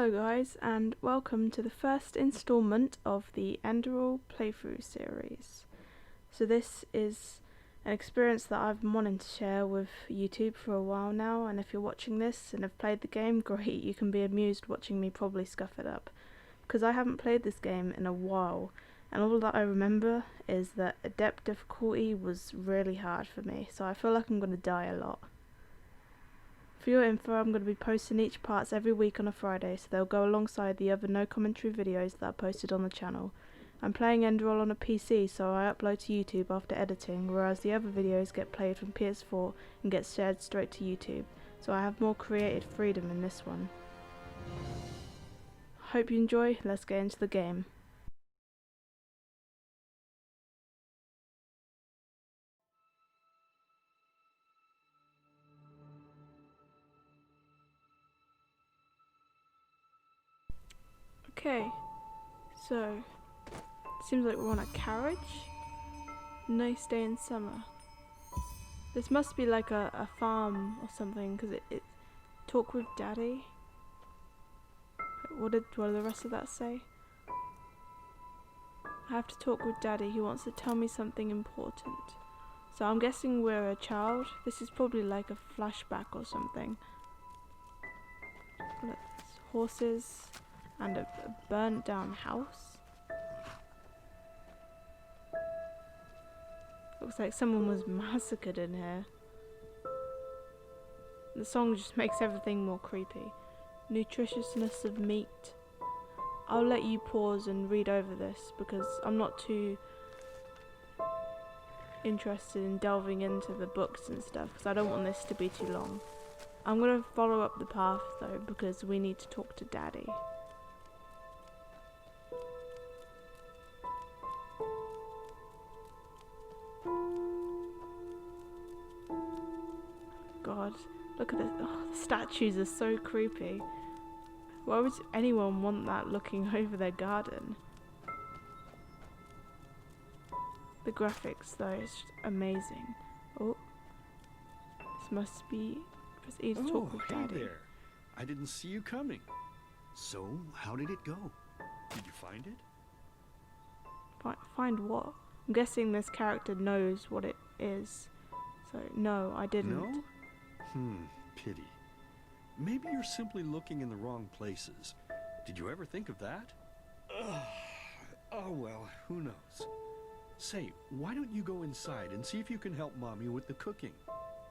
Hello guys, and welcome to the first installment of the Enderal playthrough series. So this is an experience that I've been wanting to share with YouTube for a while now, and if you're watching this and have played the game, great, you can be amused watching me probably scuff it up. Because I haven't played this game in a while, and all that I remember is that Adept difficulty was really hard for me, so I feel like I'm going to die a lot. For your info, I'm going to be posting each parts every week on a Friday, so they'll go alongside the other no commentary videos that are posted on the channel. I'm playing Enderal on a PC, so I upload to YouTube after editing, whereas the other videos get played from PS4 and get shared straight to YouTube, so I have more creative freedom in this one. Hope you enjoy, let's get into the game. Okay, so seems like we're on a carriage. Nice day in summer. This must be like a farm or something, because it talk with daddy. What did the rest of that say? I have to talk with daddy, he wants to tell me something important. So I'm guessing we're a child. This is probably like a flashback or something. Look, horses and a burnt down house. Looks like someone was massacred in here. The song just makes everything more creepy. Nutritiousness of meat. I'll let you pause and read over this because I'm not too interested in delving into the books and stuff because I don't want this to be too long. I'm going to follow up the path though because we need to talk to Daddy. God, look at this. Oh, the statues are so creepy. Why would anyone want that looking over their garden? The graphics though is just amazing. Oh, this must be press E to talk with Daddy. Hey there. I didn't see you coming. So, how did it go? Did you find it? Find what? I'm guessing this character knows what it is. So, no, I didn't. No? Pity. Maybe you're simply looking in the wrong places. Did you ever think of that? Oh well, who knows. Say, why don't you go inside and see if you can help Mommy with the cooking?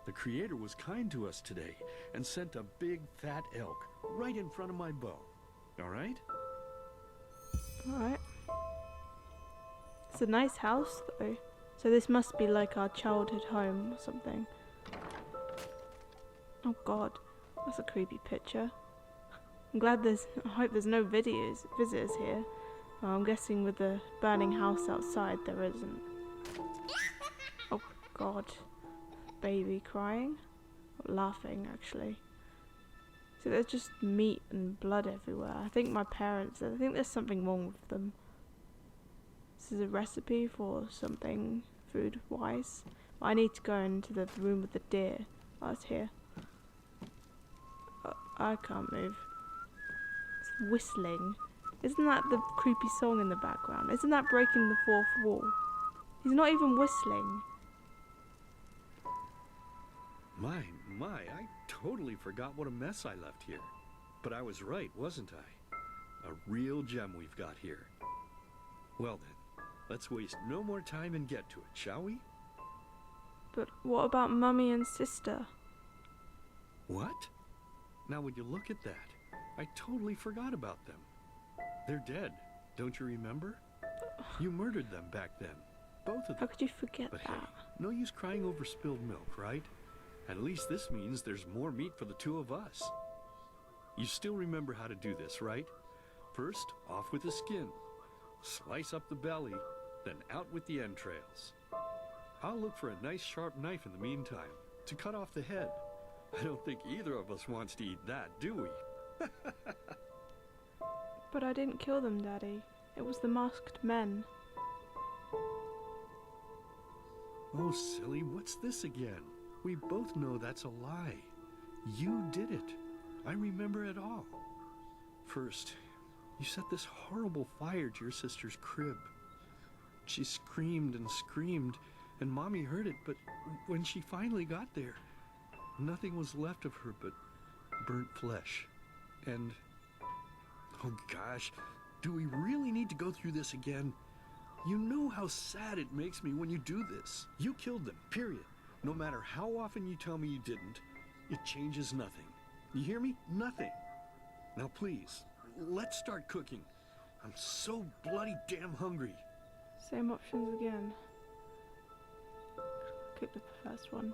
The Creator was kind to us today and sent a big fat elk right in front of my bow. Alright? Alright. It's a nice house though. So this must be like our childhood home or something. Oh god, that's a creepy picture. I hope there's no visitors here. Well, I'm guessing with the burning house outside there isn't. Oh god. Baby crying? Or laughing actually. So there's just meat and blood everywhere. I think there's something wrong with them. This is a recipe for something food wise. I need to go into the room with the deer. Oh, it's here. I can't move. It's whistling. Isn't that the creepy song in the background? Isn't that breaking the fourth wall? He's not even whistling. My, I totally forgot what a mess I left here. But I was right, wasn't I? A real gem we've got here. Well then, let's waste no more time and get to it, shall we? But what about Mummy and Sister? What? Now would you look at that? I totally forgot about them. They're dead, don't you remember? You murdered them back then, both of them. How could you forget But that? hey, no use crying over spilled milk, right? At least this means there's more meat for the two of us. You still remember how to do this, right? First, off with the skin. Slice up the belly, then out with the entrails. I'll look for a nice sharp knife in the meantime to cut off the head. I don't think either of us wants to eat that, do we? But I didn't kill them, Daddy. It was the masked men. Oh, silly, what's this again? We both know that's a lie. You did it. I remember it all. First, you set this horrible fire to your sister's crib. She screamed and screamed, and Mommy heard it, but when she finally got there, nothing was left of her but burnt flesh. And, oh gosh, do we really need to go through this again? You know how sad it makes me when you do this. You killed them, period. No matter how often you tell me you didn't, it changes nothing. You hear me? Nothing. Now please, let's start cooking. I'm so bloody damn hungry. Same options again. Click the first one.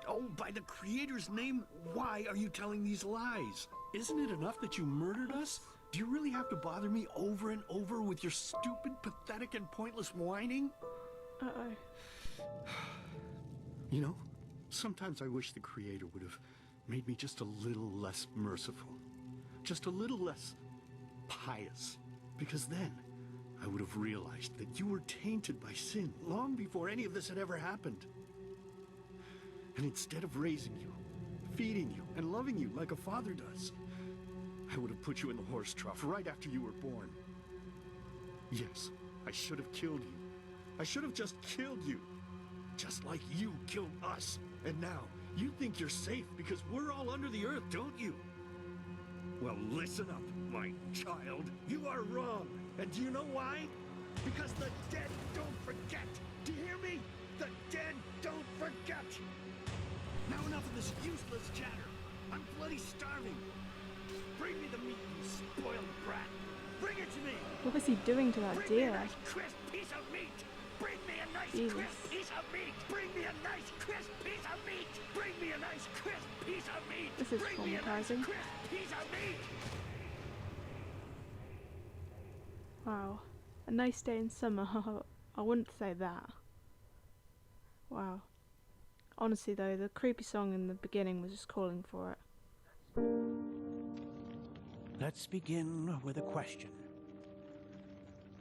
Oh, by the Creator's name, why are you telling these lies? Isn't it enough that you murdered us? Do you really have to bother me over and over with your stupid, pathetic, and pointless whining? Uh-oh. You know, sometimes I wish the Creator would have made me just a little less merciful. Just a little less pious. Because then I would have realized that you were tainted by sin long before any of this had ever happened. And instead of raising you, feeding you, and loving you like a father does, I would have put you in the horse trough right after you were born. Yes, I should have killed you. I should have just killed you. Just like you killed us. And now, you think you're safe because we're all under the earth, don't you? Well, listen up, my child. You are wrong. And do you know why? Because the dead don't forget. Do you hear me? The dead don't forget. Now enough of this useless chatter. I'm bloody starving. Bring me the meat, you spoiled brat. Bring it to me. What was he doing to that Bring me deer? a nice crisp piece of meat. Bring me a nice Jesus. crisp piece of meat. Bring me a nice crisp piece of meat. Bring me a nice crisp piece of meat. This is Bring me a nice traumatizing. crisp piece of meat. Wow. A nice day in summer. I wouldn't say that. Wow. Honestly though, the creepy song in the beginning was just calling for it. Let's begin with a question.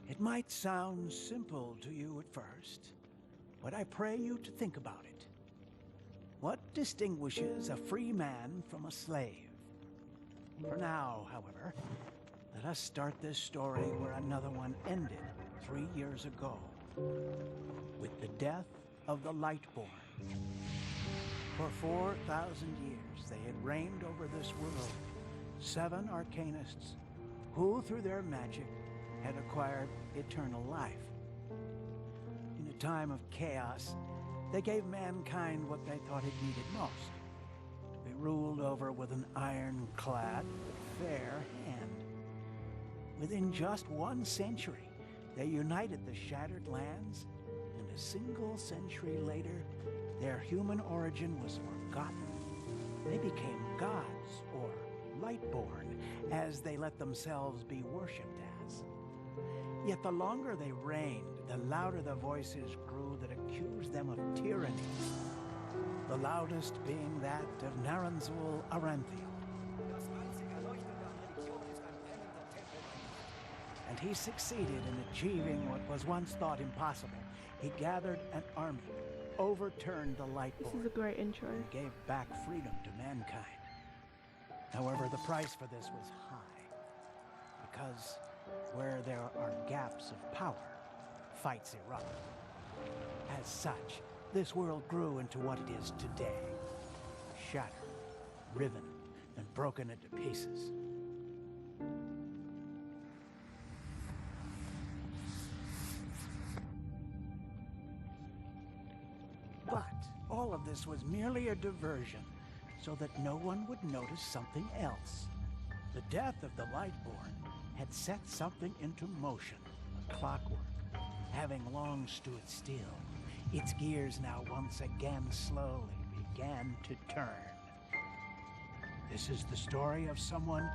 It might sound simple to you at first, but I pray you to think about it. What distinguishes a free man from a slave? For now, however, let us start this story where another one ended 3 years ago, with the death of the Lightborn. For 4,000 years they had reigned over this world, 7 arcanists who, through their magic, had acquired eternal life. In a time of chaos, they gave mankind what they thought it needed most, to be ruled over with an ironclad, fair hand. Within just 1 century, they united the shattered lands, and a single century later, their human origin was forgotten. They became gods, or Lightborn, as they let themselves be worshipped as. Yet the longer they reigned, the louder the voices grew that accused them of tyranny. The loudest being that of Naranzul Aranthiel. And he succeeded in achieving what was once thought impossible. He gathered an army, overturned the Lightborn, This is a great intro. and gave back freedom to mankind. However, the price for this was high, because where there are gaps of power, fights erupt. As such, this world grew into what it is today, shattered, riven, and broken into pieces. But all of this was merely a diversion, so that no one would notice something else. The death of the Lightborn had set something into motion, a clockwork, having long stood still. Its gears now once again slowly began to turn. This is the story of someone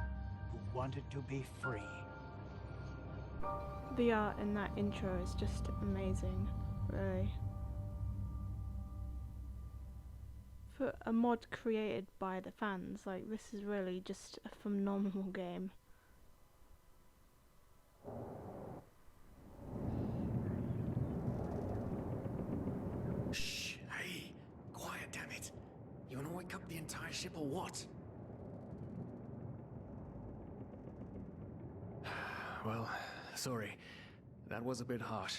who wanted to be free. The art in that intro is just amazing, really. For a mod created by the fans, like, this is really just a phenomenal game. Shh, hey, quiet, damn it. You wanna wake up the entire ship or what? Well, sorry. That was a bit harsh.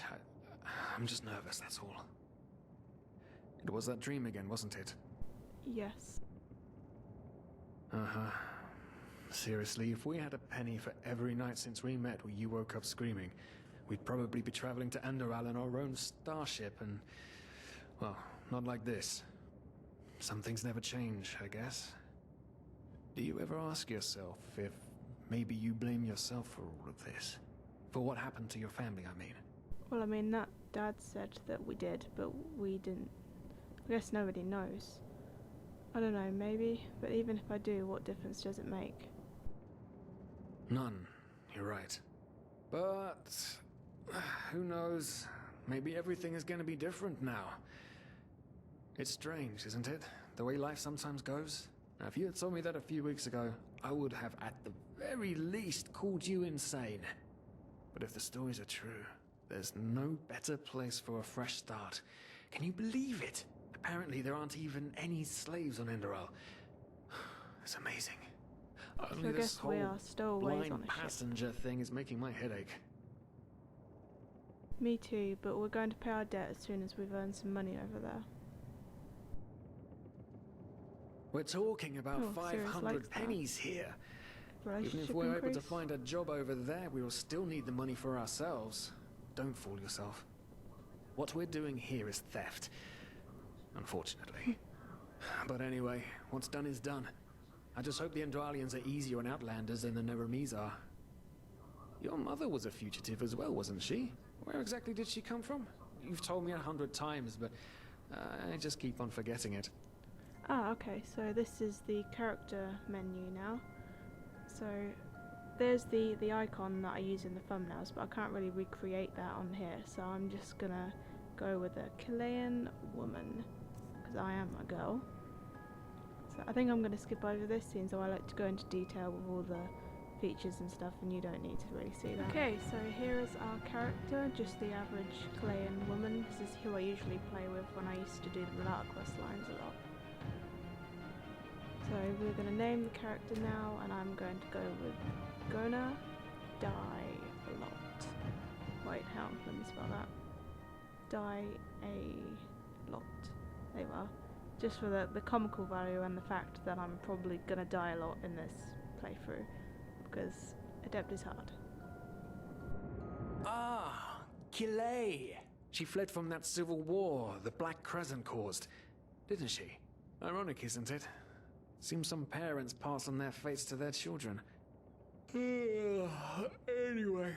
I'm just nervous, that's all. It was that dream again, wasn't it? Yes. Uh-huh. Seriously, if we had a penny for every night since we met where you woke up screaming, we'd probably be traveling to Enderal in our own starship and... well, not like this. Some things never change, I guess. Do you ever ask yourself if maybe you blame yourself for all of this? For what happened to your family, I mean? Well, I mean, that Dad said that we did, but we didn't. I guess nobody knows. I don't know, maybe, but even if I do, what difference does it make? None, you're right. But... who knows? Maybe everything is going to be different now. It's strange, isn't it? The way life sometimes goes. Now, if you had told me that a few weeks ago, I would have at the very least called you insane. But if the stories are true, there's no better place for a fresh start. Can you believe it? Apparently there aren't even any slaves on Enderal. It's amazing. Only I this guess whole we are stowaways blind on a ship. passenger thing is making my head ache. Me too, but we're going to pay our debt as soon as we've earned some money over there. We're talking about Oh, Sirius 500 likes that. pennies here. Even if Relationship we're able to increase? find a job over there, we will still need the money for ourselves. Don't fool yourself. What we're doing here is theft. Unfortunately. But anyway, what's done is done. I just hope the Endralians are easier on Outlanders than the Neremes are. Your mother was a fugitive as well, wasn't she? Where exactly did she come from? You've told me 100 times, but I just keep on forgetting it. Ah, okay, so this is the character menu now. So there's the icon that I use in the thumbnails, but I can't really recreate that on here, so I'm just gonna go with a Chilean woman, because I am a girl. So I think I'm gonna skip over this, since I like to go into detail with all the features and stuff, and you don't need to really see that. Okay, so here is our character, just the average Chilean woman. This is who I usually play with when I used to do the Relata quest lines a lot. So we're going to name the character now, and I'm going to go with Gonna Die a Lot. Wait, hang on, let me spell that. Die a Lot. There you are. Just for the comical value and the fact that I'm probably going to die a lot in this playthrough, because Adept is hard. Ah, Kile. She fled from that civil war the Black Crescent caused, didn't she? Ironic, isn't it? Seems some parents pass on their fates to their children. Anyway.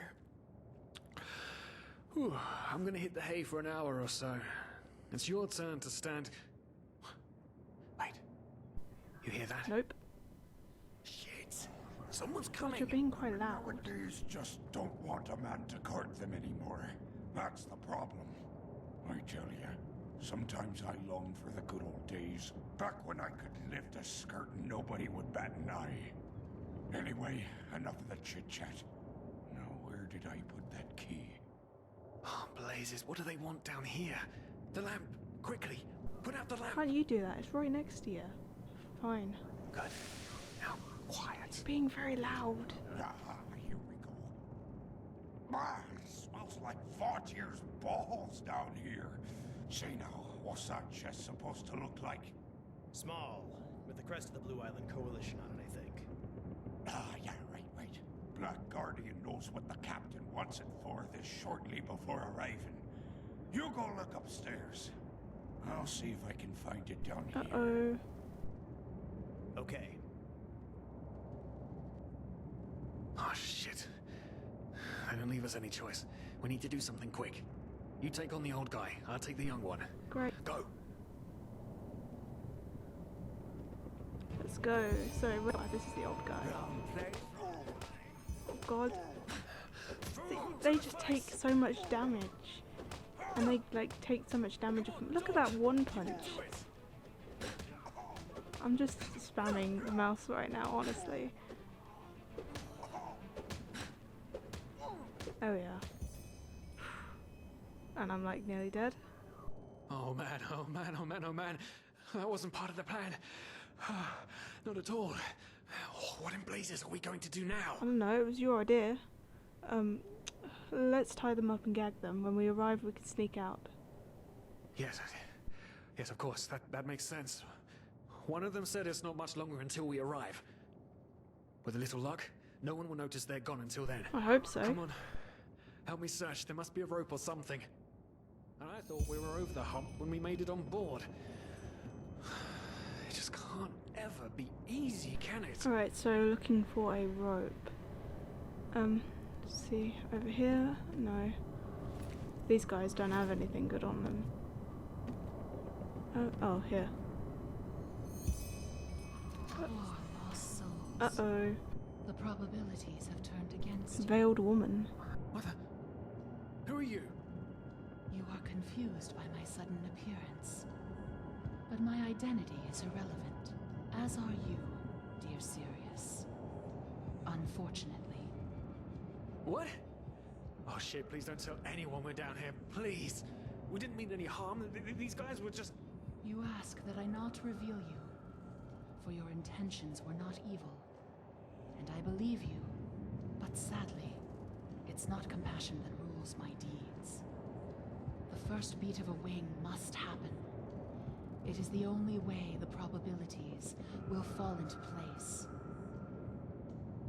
Whew, I'm gonna hit the hay for an hour or so. It's your turn to stand... Wait. You hear that? Nope. Shit. Someone's God, coming. you're being quite loud. Nowadays just don't want a man to court them anymore. That's the problem. I tell ya, sometimes I long for the good old days, back when I could lift a skirt and nobody would bat an eye. Anyway, enough of the chit-chat. Now, where did I put that key? Oh, blazes, what do they want down here? The lamp! Quickly! Put out the lamp! Can't you do that? It's right next to you. Fine. Good. Now, quiet. It's being very loud. Ah, here we go. Ah, it smells like 40 years balls down here. Say now, what's that chest supposed to look like? Small, with the crest of the Blue Island Coalition on it, I think. Ah, yeah, right. Black Guardian knows what the captain wants it for this shortly before arriving. You go look upstairs. I'll see if I can find it down here. Uh-oh. Okay. Oh, shit. They don't leave us any choice. We need to do something quick. You take on the old guy, I'll take the young one. Great. Go! Let's go. So, this is the old guy. Oh god. They just take so much damage. And they, like, take so much damage. Look at that one punch. I'm just spamming the mouse right now, honestly. Oh yeah. And I'm like nearly dead. Oh man, oh man, oh man, oh man. That wasn't part of the plan. Not at all. What in blazes are we going to do now? I don't know, it was your idea. Let's tie them up and gag them. When we arrive, we can sneak out. Yes, yes, of course. That makes sense. One of them said it's not much longer until we arrive. With a little luck, no one will notice they're gone until then. I hope so. Come on, help me search. There must be a rope or something. I thought we were over the hump when we made it on board. It just can't ever be easy, can it? Alright, so looking for a rope. Let's see, over here? No. These guys don't have anything good on them. Oh, here. Poor lost souls. Uh-oh. The probabilities have turned against you. Veiled woman. What the? Who are you? You are confused by my sudden appearance. But my identity is irrelevant, as are you, dear Sirius. Unfortunately. What? Oh shit, please don't tell anyone we're down here, please. We didn't mean any harm. These guys were just... You ask that I not reveal you, for your intentions were not evil. And I believe you, but sadly, it's not compassion that rules my deeds. The first beat of a wing must happen. It is the only way the probabilities will fall into place.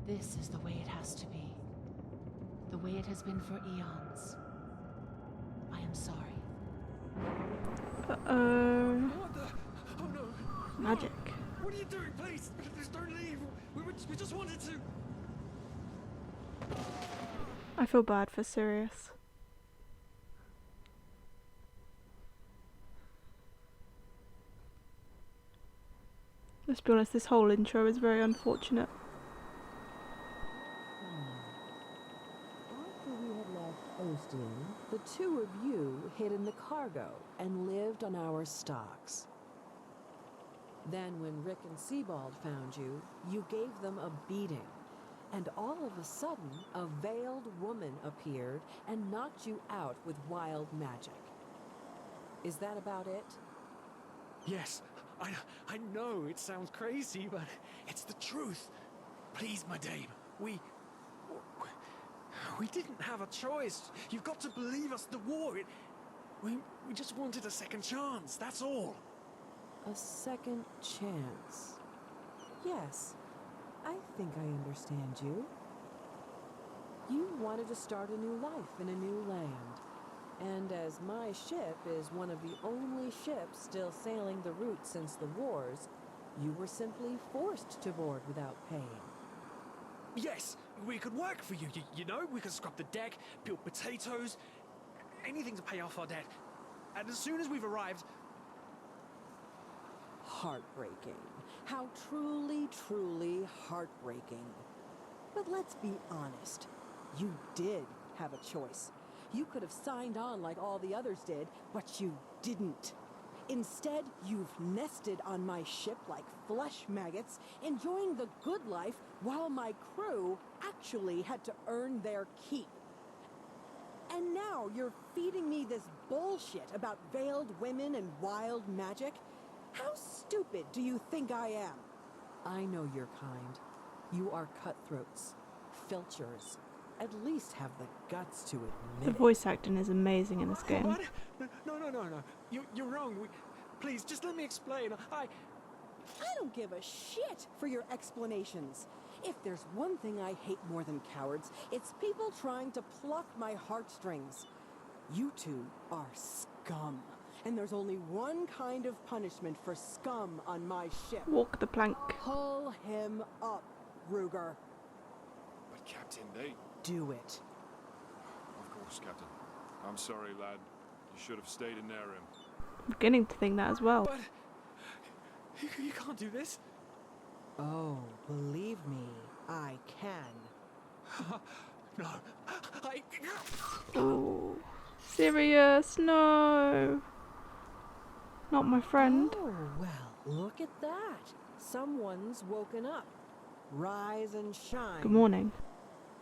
This is the way it has to be. The way it has been for eons. I am sorry. Uh-oh. What the? Oh no. Magic. No. What are you doing, please? Please don't leave. We just wanted to... I feel bad for Sirius. Let's be honest, this whole intro is very unfortunate. After we had left Ostian, the two of you hid in the cargo and lived on our stocks. Then when Rick and Sebald found you, you gave them a beating. And all of a sudden, a veiled woman appeared and knocked you out with wild magic. Is that about it? Yes, I know it sounds crazy, but it's the truth. Please, my dame, we didn't have a choice. You've got to believe us, the war, we just wanted a second chance, that's all. A second chance. Yes, I think I understand you. You wanted to start a new life in a new land. And as my ship is one of the only ships still sailing the route since the wars, you were simply forced to board without paying. Yes, we could work for you, you know? We could scrub the deck, peel potatoes, anything to pay off our debt. And as soon as we've arrived... Heartbreaking. How truly, truly heartbreaking. But let's be honest. You did have a choice. You could have signed on like all the others did, but you didn't. Instead, you've nested on my ship like flesh maggots, enjoying the good life while my crew actually had to earn their keep. And now you're feeding me this bullshit about veiled women and wild magic? How stupid do you think I am? I know your kind. You are cutthroats, filchers. At least have the guts to The admit it. voice acting is amazing in this game. What? No. You're wrong. Please, just let me explain. I don't give a shit for your explanations. If there's one thing I hate more than cowards, it's people trying to pluck my heartstrings. You two are scum. And there's only one kind of punishment for scum on my ship. Walk the plank. Pull him up, Ruger. But Captain, they... Do it. Of course, Captain. I'm sorry, lad. You should have stayed in their room. I'm beginning to think that as well. But... You can't do this. Oh, believe me, I can. No. Oh, Sirius, no. Not my friend. Oh, well, look at that. Someone's woken up. Rise and shine. Good morning.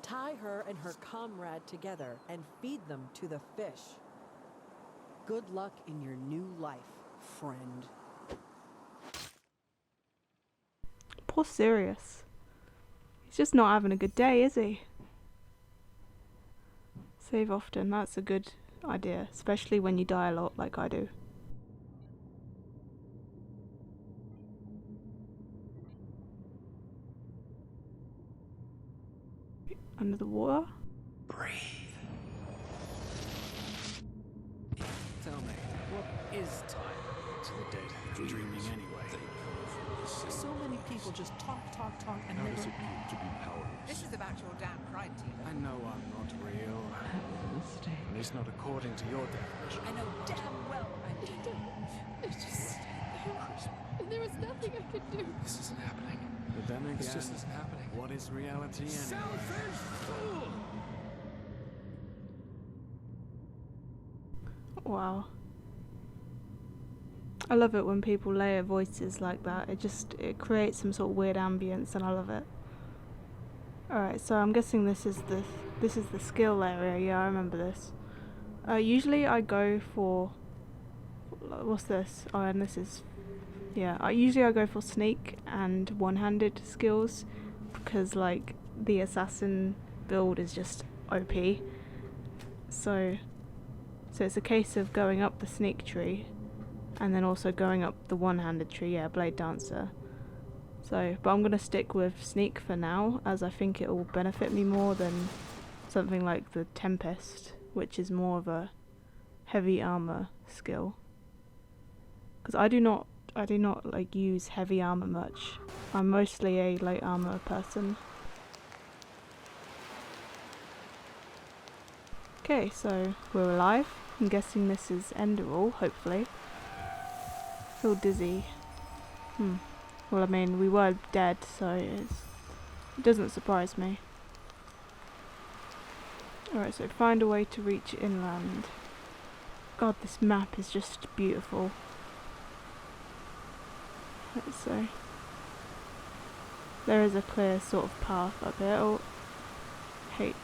Tie her and her comrade together and feed them to the fish. Good luck in your new life, friend. Poor Sirius. He's just not having a good day, is he? Save often, that's a good idea, especially when you die a lot like I do. Under the water? Breathe. Tell me, what is time to the dead? Dreaming anyway. So many people just talk, and How never... does it feel to be powerless? This is about your damn pride, Tina. I know I'm not real. At least not according to your definition. I know damn well I'm Tina. It's just and there was nothing I could do. This isn't happening. But then again, This just isn't happening. what is reality anyway? Selfish fool! Wow. I love it when people layer voices like that. It creates some sort of weird ambience, and I love it. Alright, so I'm guessing this is the skill area. Yeah, I remember this. Usually I go for... What's this? Oh, and this is... Yeah, usually I go for sneak and one-handed skills, because like the assassin build is just OP. So it's a case of going up the sneak tree and then also going up the one-handed tree. Yeah, blade dancer. So, but I'm gonna stick with sneak for now, as I think it will benefit me more than something like the Tempest, which is more of a heavy armor skill. Because I do not like use heavy armor much. I'm mostly a light armor person. Okay, so we're alive. I'm guessing this is Enderal, hopefully. Feel dizzy. Well, I mean, we were dead, so it doesn't surprise me. Alright, so find a way to reach inland. God, this map is just beautiful. Let's see. There is a clear sort of path up here. Oh, H.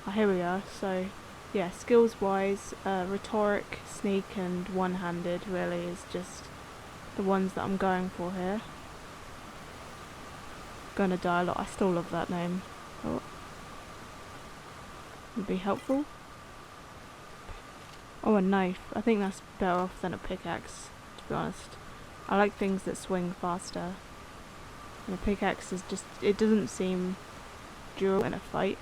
Oh, here we are. So, yeah, skills wise, rhetoric, sneak, and one-handed really is just the ones that I'm going for here. Gonna die a lot. I still love that name. Oh. Would be helpful. Oh, a knife. I think that's better off than a pickaxe, to be honest. I like things that swing faster. And a pickaxe is just, it doesn't seem durable in a fight.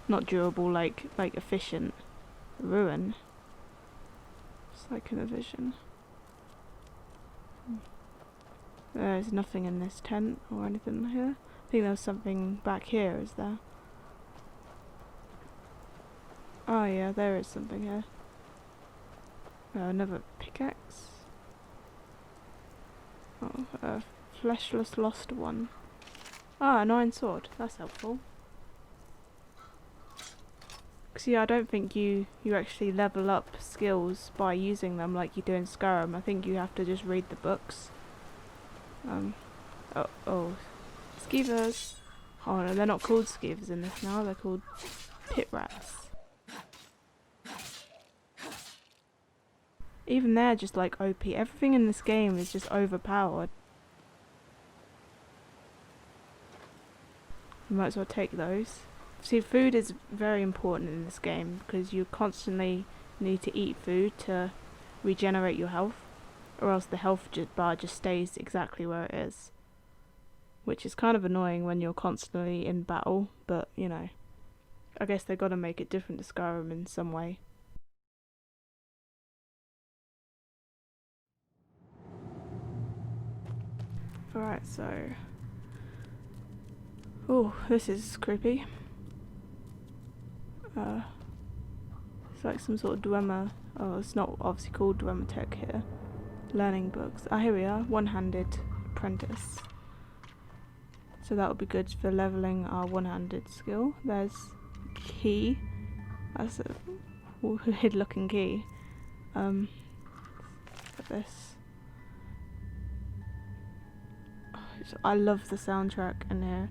Not durable, like efficient. Ruin. Just like in a vision. There's nothing in this tent or anything here. I think there's something back here, is there? Oh yeah, there is something here. Another pickaxe. Oh, a fleshless lost one. Ah, an iron sword. That's helpful. Because yeah, I don't think you actually level up skills by using them like you do in Skyrim. I think you have to just read the books. Oh, skeevers. Oh no, they're not called skeevers in this now. They're called pit rats. Even they're just like OP. Everything in this game is just overpowered. You might as well take those. See, food is very important in this game because you constantly need to eat food to regenerate your health, or else the health bar just stays exactly where it is. Which is kind of annoying when you're constantly in battle, but you know, I guess they gotta make it different to Skyrim in some way. Alright, so... Oh, this is creepy. It's like some sort of Dwemer. Oh, it's not obviously called Dwemer Tech here. Learning books. Ah, here we are. One-handed apprentice. So that would be good for leveling our one-handed skill. There's key. That's a weird-looking key. Look at this. I love the soundtrack in here.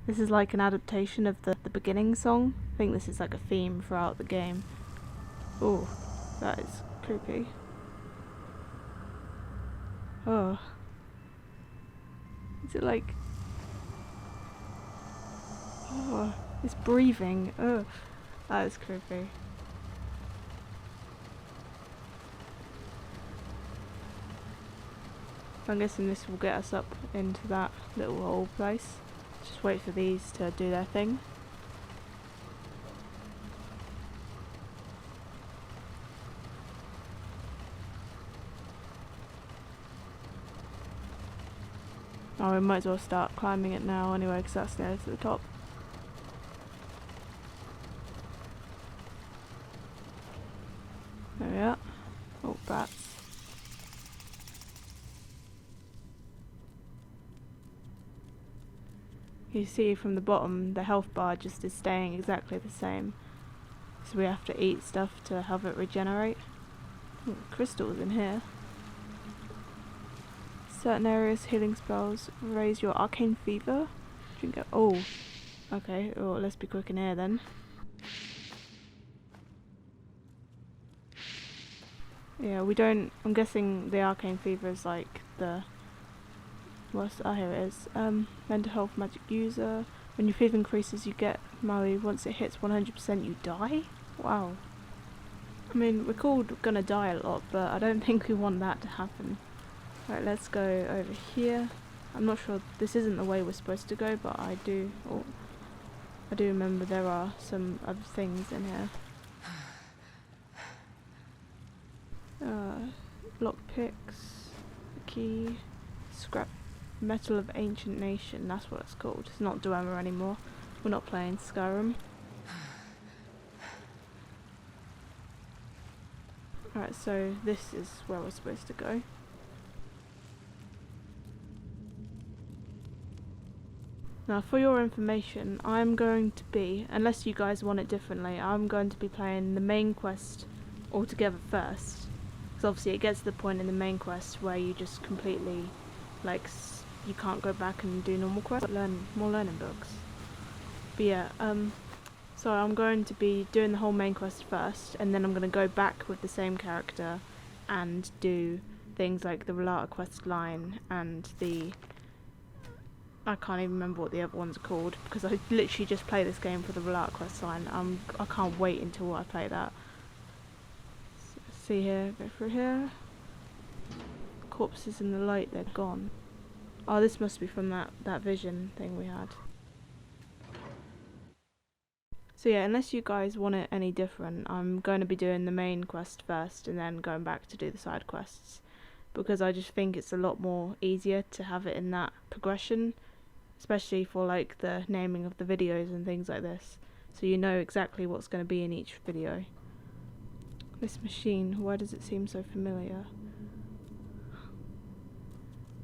This is like an adaptation of the beginning song. I think this is like a theme throughout the game. Oh, that is creepy. Oh. Is it like... Oh, it's breathing. Oh, that is creepy. I'm guessing this will get us up into that little hole place. Just wait for these to do their thing. Oh, we might as well start climbing it now anyway, because that's near to the top. There we are. Oh, bats. You see from the bottom, the health bar just is staying exactly the same. So we have to eat stuff to have it regenerate. Ooh, crystals in here. Certain areas, healing spells raise your arcane fever. Drink it. Oh, okay. Oh, let's be quick in here then. Yeah, we don't. I'm guessing the arcane fever is like the. What's here it is. Mental health magic user. When your fever increases, you get Maui. Once it hits 100%, you die. Wow. I mean, we're called gonna die a lot, but I don't think we want that to happen. Right, let's go over here. I'm not sure, this isn't the way we're supposed to go, but I do remember there are some other things in here. Lockpicks, key, scrap metal of ancient nation, that's what it's called. It's not Dwemer anymore. We're not playing Skyrim. Right, so this is where we're supposed to go. Now, for your information, I'm going to be, unless you guys want it differently, I'm going to be playing the main quest altogether first. Because obviously it gets to the point in the main quest where you just completely, like, you can't go back and do normal quests, but learn more learning books. But yeah, so I'm going to be doing the whole main quest first, and then I'm going to go back with the same character and do things like the Relata quest line and the... I can't even remember what the other ones are called, because I literally just play this game for the Relata quest line. I can't wait until I play that. See here, go through here. Corpses in the light, they're gone. Oh, this must be from that vision thing we had. So yeah, unless you guys want it any different, I'm going to be doing the main quest first and then going back to do the side quests. Because I just think it's a lot more easier to have it in that progression. Especially for like the naming of the videos and things like this. So you know exactly what's going to be in each video. This machine, why does it seem so familiar?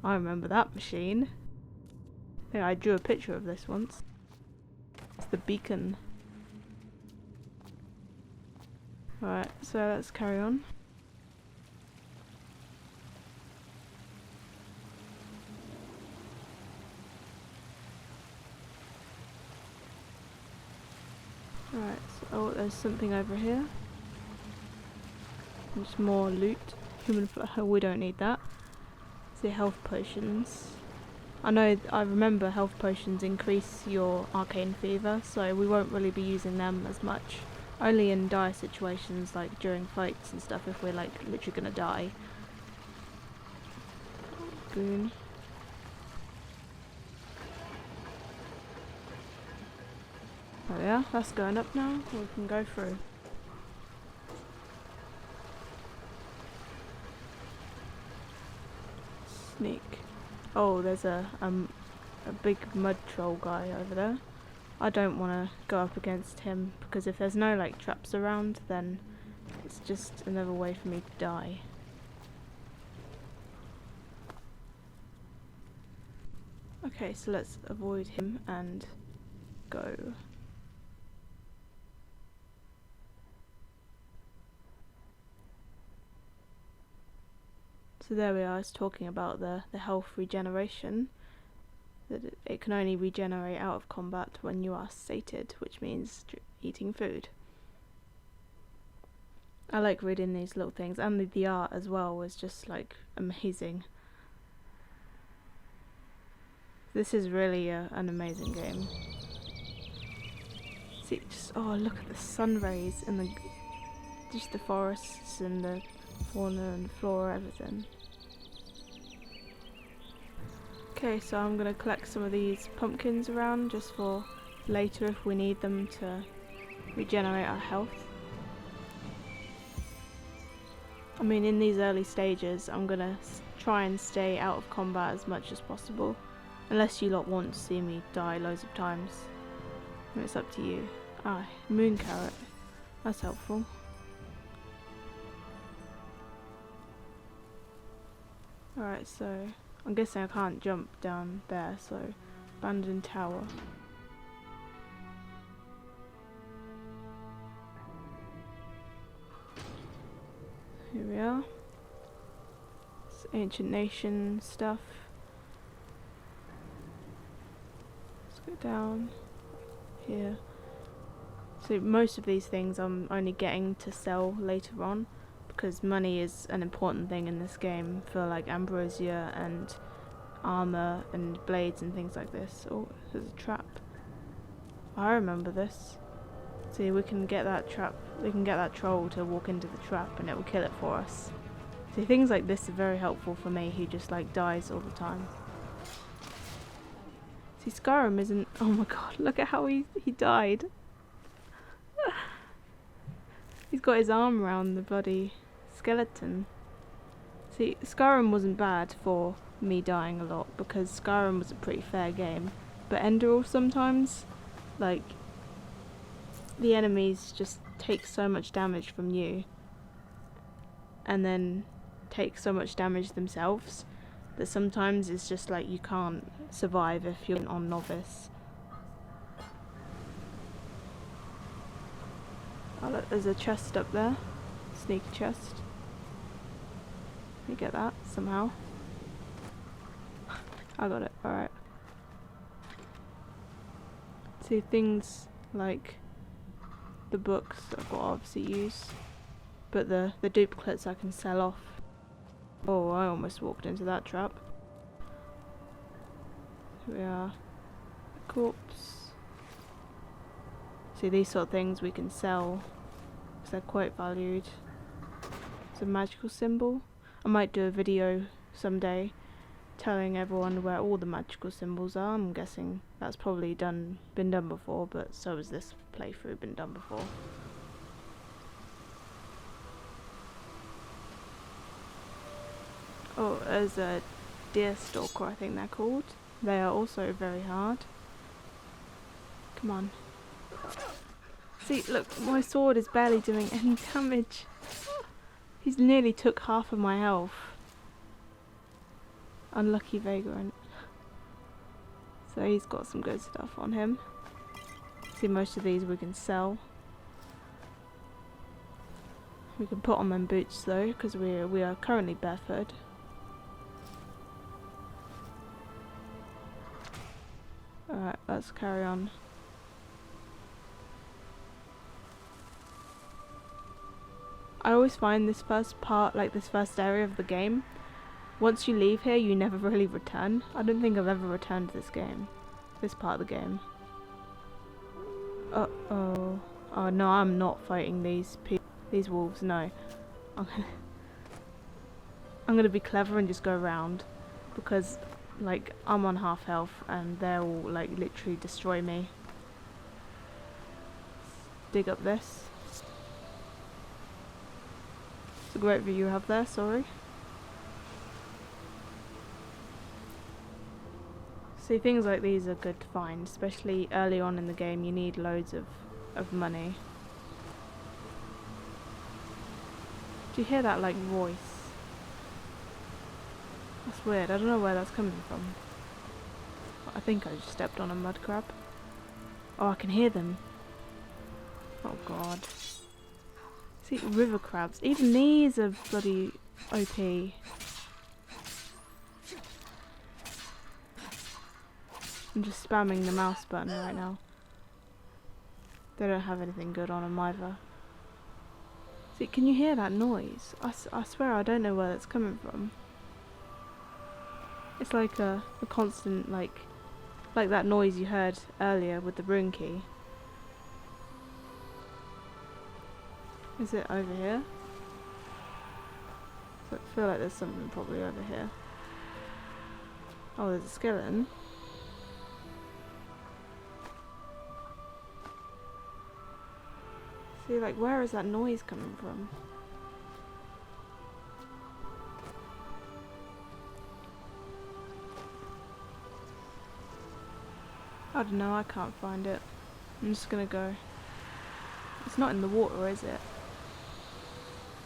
I remember that machine. Yeah, I drew a picture of this once. It's the beacon. Alright, so let's carry on. Right, so, oh, there's something over here. Just more loot. Human flower, we don't need that. The health potions. I remember health potions increase your arcane fever, so we won't really be using them as much. Only in dire situations, like during fights and stuff, if we're like literally gonna die. Boon. Oh yeah, that's going up now. We can go through. Sneak. Oh, there's a big mud troll guy over there. I don't want to go up against him because if there's no like traps around, then it's just another way for me to die. Okay, so let's avoid him and go. So there we are, it's talking about the health regeneration. That it can only regenerate out of combat when you are sated, which means eating food. I like reading these little things, and the art as well was just like amazing. This is really an amazing game. See, just oh, look at the sun rays and just the forests and the fauna and flora, everything. Okay, so I'm gonna collect some of these pumpkins around just for later if we need them to regenerate our health. I mean, in these early stages, I'm gonna try and stay out of combat as much as possible, unless you lot want to see me die loads of times. And it's up to you. Ah, moon carrot. That's helpful. Alright, so I'm guessing I can't jump down there, so abandoned tower. Here we are. It's ancient nation stuff. Let's go down here. So most of these things I'm only getting to sell later on, because money is an important thing in this game for like ambrosia and armor and blades and things like this. Oh, there's a trap. I remember this. See, we can get that trap, we can get that troll to walk into the trap and it will kill it for us. See, things like this are very helpful for me who just like dies all the time. See, Skyrim isn't, oh my god, look at how he died. He's got his arm around the bloody skeleton. See, Skyrim wasn't bad for me dying a lot because Skyrim was a pretty fair game. But Enderal sometimes, like, the enemies just take so much damage from you and then take so much damage themselves that sometimes it's just like you can't survive if you're on novice. Oh look, there's a chest up there. Sneaky chest. Let me get that somehow. I got it, alright. See, things like the books I've got to obviously use, but the duplicates I can sell off. Oh, I almost walked into that trap. Here we are. Corpse. See, these sort of things we can sell because they're quite valued. It's a magical symbol. I might do a video someday telling everyone where all the magical symbols are. I'm guessing that's probably been done before, but so has this playthrough been done before. Oh, there's a deer stalker, I think they're called. They are also very hard. Come on. See, look, my sword is barely doing any damage. He's nearly took half of my health. Unlucky vagrant. So he's got some good stuff on him. See, most of these we can sell. We can put on them boots though, because we are currently barefoot. Alright, let's carry on. I always find this first part, like this first area of the game, once you leave here you never really return. I don't think I've ever returned to this game. This part of the game. Uh-oh. Oh no, I'm not fighting these wolves, no. I'm gonna be clever and just go around, because like I'm on half health and they'll like literally destroy me. Dig up this. It's a great view you have there, sorry. See, things like these are good to find, especially early on in the game. You need loads of money. Do you hear that like voice? That's weird, I don't know where that's coming from. I think I just stepped on a mud crab. Oh, I can hear them. Oh god. See, river crabs. Even these are bloody OP. I'm just spamming the mouse button right now. They don't have anything good on them either. See, can you hear that noise? I swear I don't know where that's coming from. It's like a constant, like that noise you heard earlier with the rune key. Is it over here? So I feel like there's something probably over here. Oh, there's a skeleton. See, like, where is that noise coming from? I don't know, I can't find it. I'm just gonna go. It's not in the water, is it?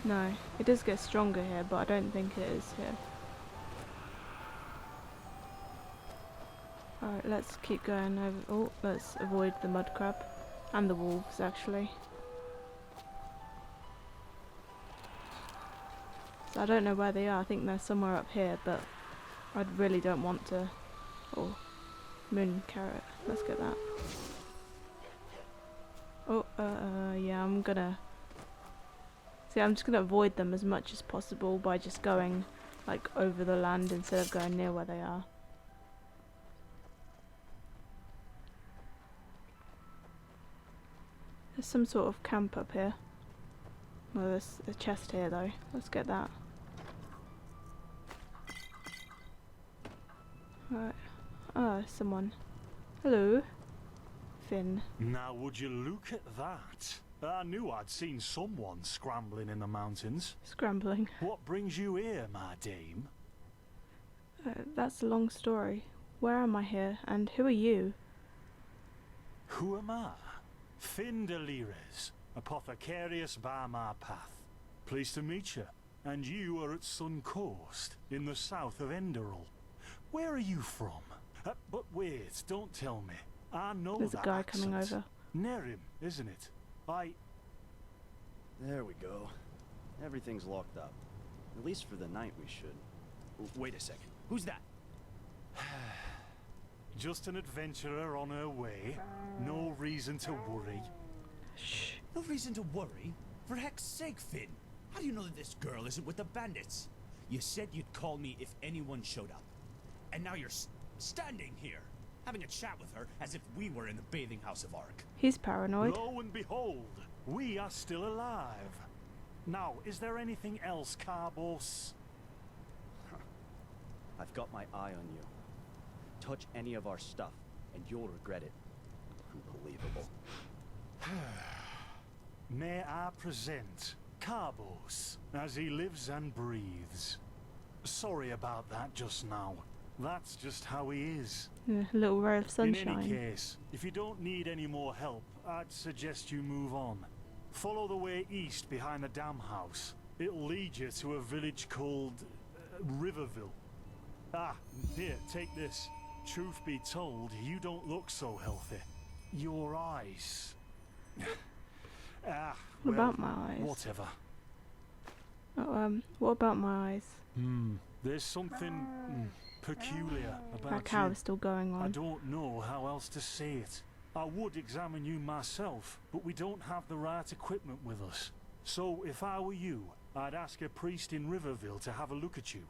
No. It does get stronger here, but I don't think it is here. Alright, let's keep going over. Oh, let's avoid the mud crab. And the wolves, actually. So I don't know where they are. I think they're somewhere up here, but I really don't want to. Oh, moon carrot. Let's get that. Oh, yeah, I'm gonna... See, I'm just gonna avoid them as much as possible by just going, like, over the land instead of going near where they are. There's some sort of camp up here. Well, there's a chest here, though. Let's get that. Right. Ah, someone. Hello. Finn. Now would you look at that? I knew I'd seen someone scrambling in the mountains. Scrambling. What brings you here, my dame? That's a long story. Where am I here, and who are you? Who am I? Finn de Lires, apothecarius by my path. Pleased to meet you. And you are at Sun Coast, in the south of Enderal. Where are you from? But wait, don't tell me. I know There's a that guy accent. coming over. Nerim, isn't it? There we go. Everything's locked up. At least for the night we should. Wait a second. Who's that? Just an adventurer on her way. No reason to worry. Shh. No reason to worry? For heck's sake, Finn. How do you know that this girl isn't with the bandits? You said you'd call me if anyone showed up. And now you're standing here, having a chat with her as if we were in the bathing house of Ark. He's paranoid. Lo and behold, we are still alive. Now, is there anything else, Carbos? I've got my eye on you. Touch any of our stuff, and you'll regret it. Unbelievable. May I present Carbos, as he lives and breathes. Sorry about that just now. That's just how he is. A little ray of sunshine. In any case, if you don't need any more help, I'd suggest you move on. Follow the way east behind the dam house. It'll lead you to a village called Riverville. Ah, here, take this. Truth be told, you don't look so healthy. Your eyes. What about my eyes? Whatever. Oh, what about my eyes? There's something peculiar about That cow you. is still going on. I don't know how else to say it. I would examine you myself, but we don't have the right equipment with us. So if I were you, I'd ask a priest in Riverville to have a look at you.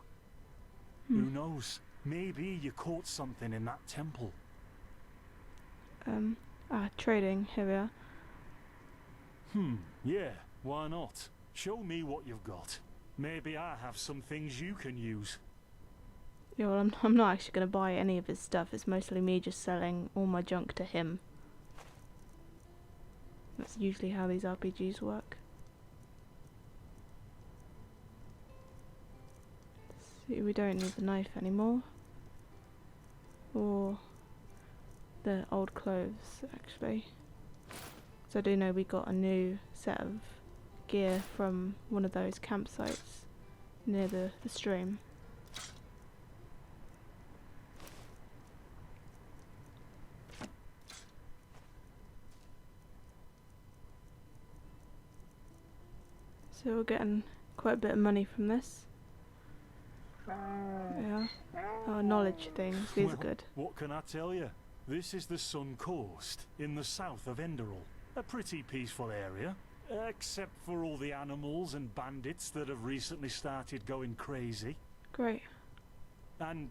Who knows? Maybe you caught something in that temple. Trading. Here we are. Yeah, why not? Show me what you've got. Maybe I have some things you can use. Yeah, well, I'm not actually going to buy any of his stuff. It's mostly me just selling all my junk to him. That's usually how these RPGs work. See, we don't need the knife anymore. Or the old clothes, actually. So I do know we got a new set of gear from one of those campsites near the stream. So we're getting quite a bit of money from this. Yeah. Oh, knowledge things. These are good. What can I tell you? This is the Sun Coast, in the south of Enderal. A pretty peaceful area, except for all the animals and bandits that have recently started going crazy. Great. And,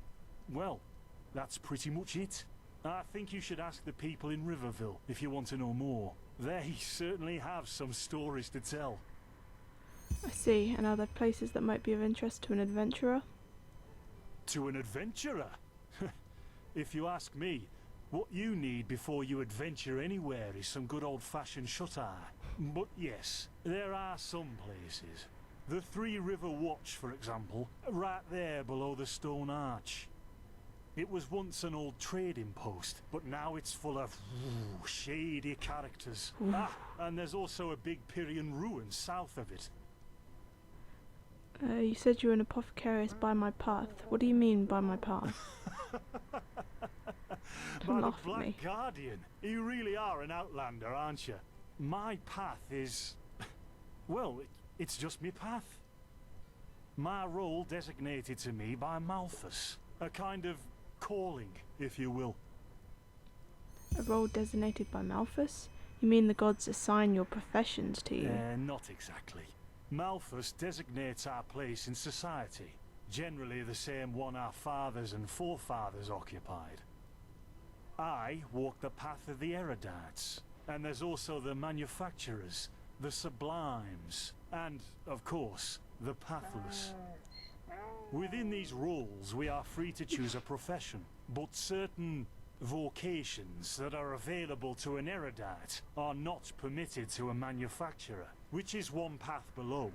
well, that's pretty much it. I think you should ask the people in Riverville if you want to know more. They certainly have some stories to tell. I see. And are there places that might be of interest to an adventurer? To an adventurer? If you ask me, what you need before you adventure anywhere is some good old-fashioned shut-eye. But yes, there are some places. The Three River Watch, for example, right there below the stone arch. It was once an old trading post, but now it's full of shady characters. Ah, and there's also a big Pyrian ruin south of it. You said you were an apothecarius by my path. What do you mean by my path? By the Laugh at Black me. Guardian. You really are an outlander, aren't you? My path is... well, it's just me path. My role designated to me by Malthus. A kind of calling, if you will. A role designated by Malthus? You mean the gods assign your professions to you? Not exactly. Malthus designates our place in society. Generally the same one our fathers and forefathers occupied. I walk the path of the erudites. And there's also the manufacturers, the sublimes, and, of course, the pathless. Within these roles, we are free to choose a profession, but certain vocations that are available to an erudite are not permitted to a manufacturer, which is one path below.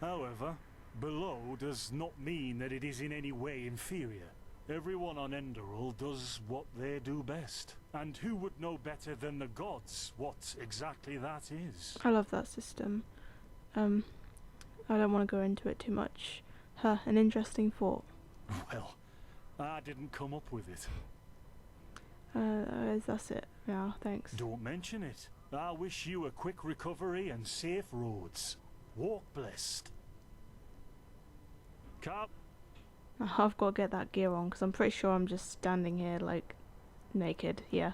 However, below does not mean that it is in any way inferior. Everyone on Enderal does what they do best. And who would know better than the gods what exactly that is? I love that system. I don't want to go into it too much. An interesting thought. Well, I didn't come up with it. That's it. Yeah, thanks. Don't mention it. I wish you a quick recovery and safe roads. Walk blessed. Cap. I've got to get that gear on because I'm pretty sure I'm just standing here like naked. Yeah.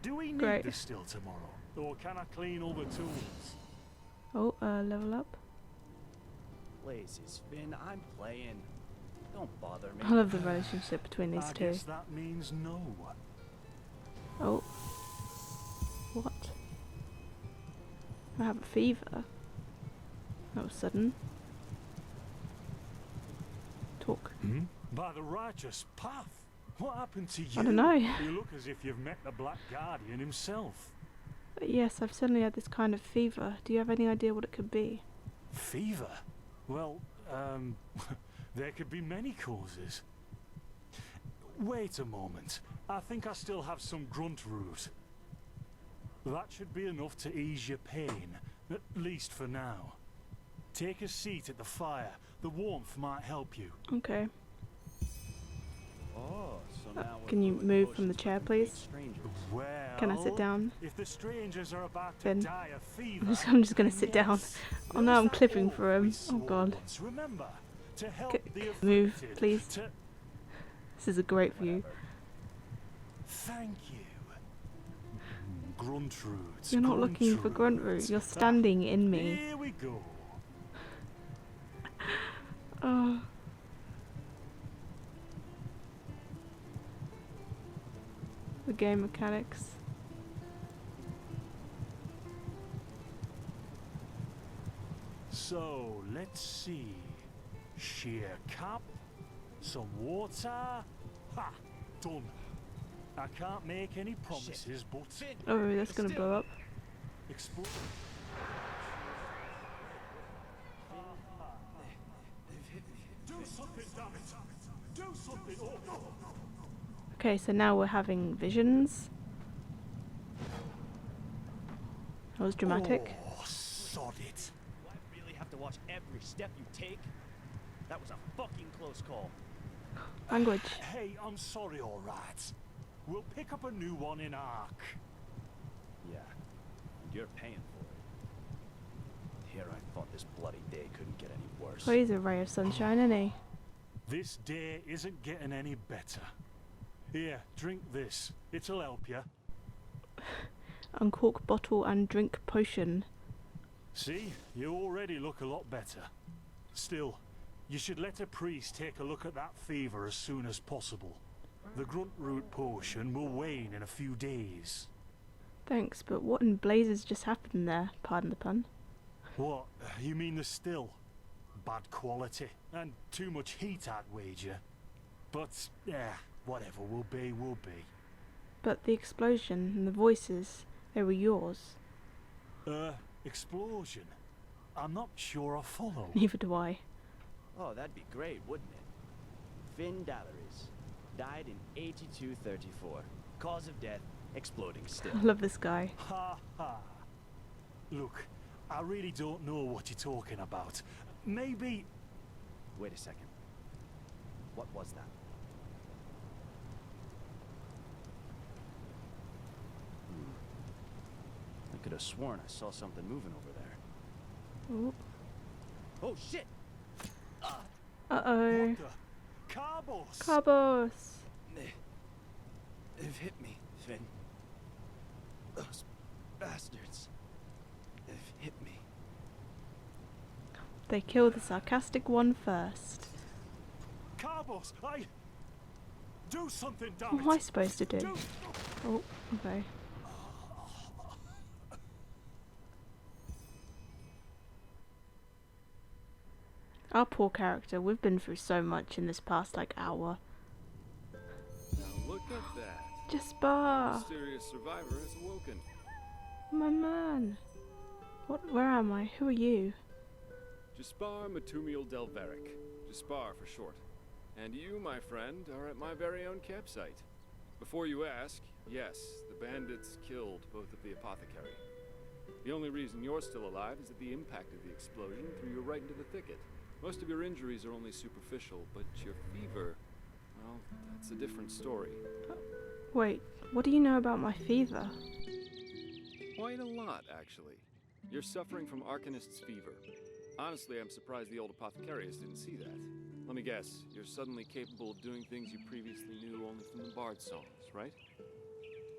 Do we need Great. this still tomorrow? Or can I clean all the tools? Oh, level up. Places, Finn, I'm playing. Don't bother me. I love the relationship between these I two. guess that means no. Oh. What? I have a fever. That was sudden. Talk. By the righteous path. What happened to you? I don't know. You look as if you've met the Black Guardian himself. Yes, I've suddenly had this kind of fever. Do you have any idea what it could be? Fever? Well, there could be many causes. Wait a moment. I think I still have some grunt root. That should be enough to ease your pain, at least for now. Take a seat at the fire. The warmth might help you. Okay. Oh, so now Can you move from the chair, please? Well, Can I sit down? If the strangers are about to Finn. die of fever, I'm just gonna sit down. yes, Oh no, I'm clipping for him. Oh god. remember, to help the Move, afflicted, please. to- This is a great view. Thank you. Grunt roots. You're not looking for grunt root. You're standing in me. Here we go. Oh. The game mechanics. So, let's see. Sheer cap, some water. Ha! Done. I can't make any promises, but... Oh, that's gonna blow up. Explode. Do something, damn it! Do something! Oh, no! Okay, so now we're having visions. That was dramatic. Oh, sod it. Do I really have to watch every step you take? That was a fucking close call. Language. Hey, I'm sorry, alright. We'll pick up a new one in Ark. Yeah, and you're paying for it. Here I thought this bloody day couldn't get any worse. Well, he's a ray of sunshine, isn't he? This day isn't getting any better. Here, drink this. It'll help you. Uncork bottle and drink potion. See, you already look a lot better. Still, you should let a priest take a look at that fever as soon as possible. The grunt root potion will wane in a few days. Thanks, but what in blazes just happened there? Pardon the pun. What? You mean the still? Bad quality and too much heat, I'd wager. But, yeah, whatever will be, will be. But the explosion and the voices, they were yours. Explosion? I'm not sure I follow. Neither do I. Oh, that'd be great, wouldn't it? Finn Dalaris. Died in 8234. Cause of death, exploding still. I love this guy. Ha ha. Look, I really don't know what you're talking about. Maybe... Wait a second. What was that? I could have sworn I saw something moving over there. Ooh. Oh shit! Uh-oh. What the? Carbos! Carbos! They've hit me, Finn. Those bastards. They've hit me. They kill the sarcastic one first. Carbos, do something, damn it! What am I supposed to do? Oh, okay. Our poor character, we've been through so much in this past, hour. Now look at that. Jasper! Mysterious survivor has awoken. My man! Where am I? Who are you? Jaspar Matumiel Delveric. Jaspar for short. And you, my friend, are at my very own campsite. Before you ask, yes, the bandits killed both of the apothecary. The only reason you're still alive is that the impact of the explosion threw you right into the thicket. Most of your injuries are only superficial, but your fever, well, that's a different story. Wait, what do you know about my fever? Quite a lot, actually. You're suffering from Arcanist's fever. Honestly, I'm surprised the old apothecarius didn't see that. Let me guess, you're suddenly capable of doing things you previously knew only from the bard songs, right?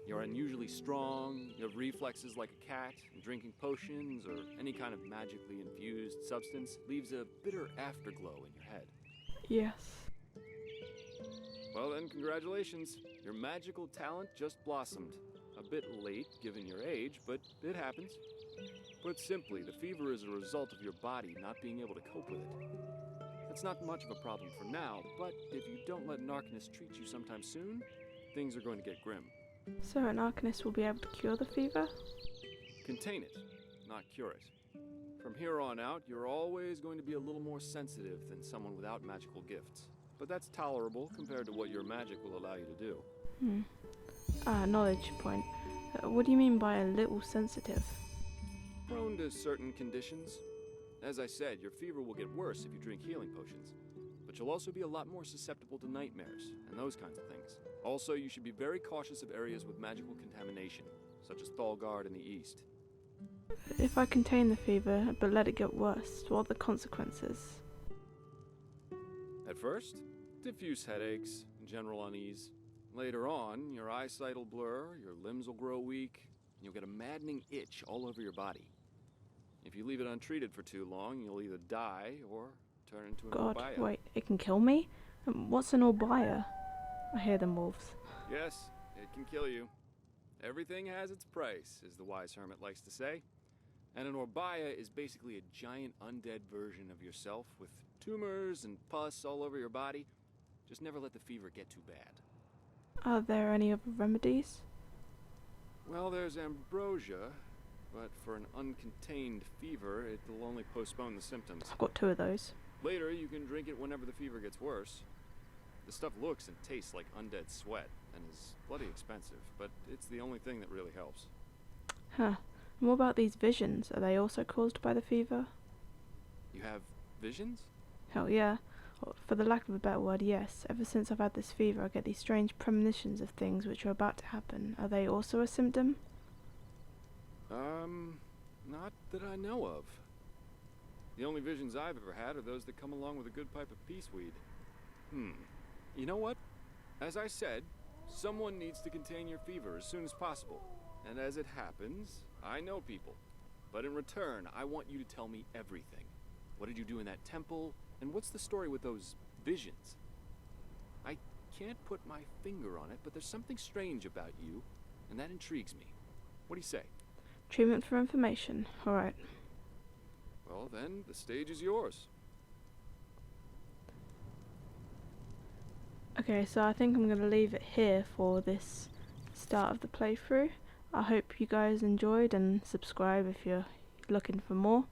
You're unusually strong, you have reflexes like a cat, and drinking potions or any kind of magically infused substance leaves a bitter afterglow in your head. Yes. Well then, congratulations. Your magical talent just blossomed. A bit late, given your age, but it happens. Put simply, the fever is a result of your body not being able to cope with it. That's not much of a problem for now, but if you don't let an Arcanist treat you sometime soon, things are going to get grim. So an Arcanist will be able to cure the fever? Contain it, not cure it. From here on out, you're always going to be a little more sensitive than someone without magical gifts. But that's tolerable compared to what your magic will allow you to do. Knowledge point. What do you mean by a little sensitive? Prone to certain conditions. As I said, your fever will get worse if you drink healing potions. But you'll also be a lot more susceptible to nightmares and those kinds of things. Also, you should be very cautious of areas with magical contamination, such as Thalgard in the east. If I contain the fever, but let it get worse, what are the consequences? At first, diffuse headaches, general unease. Later on, your eyesight will blur, your limbs will grow weak, and you'll get a maddening itch all over your body. If you leave it untreated for too long, you'll either die or turn into an God, Orbaya. wait, it can kill me? What's an Orbaya? I hear them wolves. Yes, it can kill you. Everything has its price, as the wise hermit likes to say. And an Orbaya is basically a giant undead version of yourself with tumors and pus all over your body. Just never let the fever get too bad. Are there any other remedies? Well, there's ambrosia, but for an uncontained fever, it'll only postpone the symptoms. I've got 2 of those. Later, you can drink it whenever the fever gets worse. The stuff looks and tastes like undead sweat, and is bloody expensive, but it's the only thing that really helps. Huh. And what about these visions? Are they also caused by the fever? You have visions? Hell yeah. For the lack of a better word, yes. Ever since I've had this fever, I get these strange premonitions of things which are about to happen. Are they also a symptom? Not that I know of. The only visions I've ever had are those that come along with a good pipe of peaceweed. You know what? As I said, someone needs to contain your fever as soon as possible. And as it happens, I know people. But in return, I want you to tell me everything. What did you do in that temple? And what's the story with those visions? I can't put my finger on it, but there's something strange about you, and that intrigues me. What do you say? Treatment for information. Alright. Well, then, the stage is yours. Okay, so I think I'm going to leave it here for this start of the playthrough. I hope you guys enjoyed, and subscribe if you're looking for more.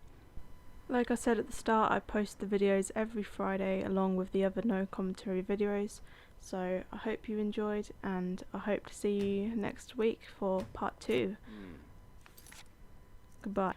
Like I said at the start, I post the videos every Friday along with the other no commentary videos, so I hope you enjoyed, and I hope to see you next week for part 2. Goodbye.